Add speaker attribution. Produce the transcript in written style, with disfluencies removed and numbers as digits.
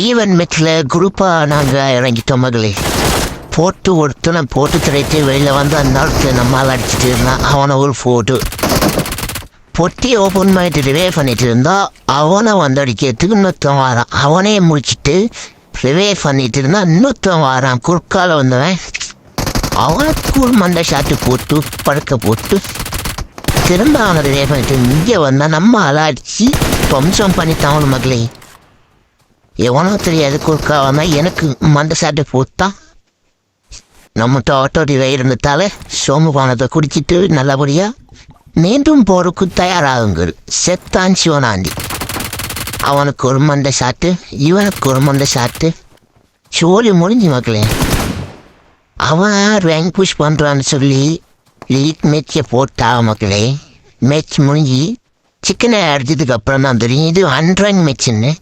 Speaker 1: Even மெச்சில் குரூப்பாக நாங்கள் இறங்கிட்டோம் மகளே. போட்டு ஒருத்தனை போட்டு திரைட்டு வெளியில் வந்து அந்த நாள் நம்மளால் அடிச்சுட்டு இருந்தான். அவனை ஒரு ஃபோட்டோ பொட்டி ஓப்பன் பண்ணிட்டு ரிவே பண்ணிட்டு இருந்தா அவனை வந்து அடிக்கிறதுக்கு இன்னொருத்தன் வாரான். அவனே முடிச்சுட்டு ரிவே பண்ணிட்டு இருந்தா இன்னொருத்தன் வாரான். குறுக்கால வந்தவன் அவனுக்கு ஒரு மண்டை ஷாட்டு போட்டு படுக்க போட்டு திரும்ப அவனை ரிவே பண்ணிட்டு இங்கே வந்தான். நம்ம அலாடிச்சு வம்சம் பண்ணித்தான் அவனு மகளே. எவனோ தெரியாது குறுக்கா வந்தான். எனக்கு மண்டை ஷாட்டு போட்டான். நம்மகிட்ட ஆட்டோ ரிவே இருந்ததால சோமுபானத்தை குடிச்சிட்டு நல்லபடியாக மீண்டும் போருக்கு தயாராகுங்கள். செத்தான் சிவனாண்டி. அவனுக்கு ஒரு மண்டை சாட்டு, இவனுக்கு ஒரு மண்டை சாட்டு. சோழி முடிஞ்சு மக்களே. அவன் ரேங்க் புஷ் பண்ணுறான்னு சொல்லி லீக் மேட்சை போட்டா மக்களே. மேட்ச் முடிஞ்சு சிக்கனை அடிச்சதுக்கு அப்புறம் தான் தெரியும் இது அன்ரேங்க் மேட்ச்ன்னு.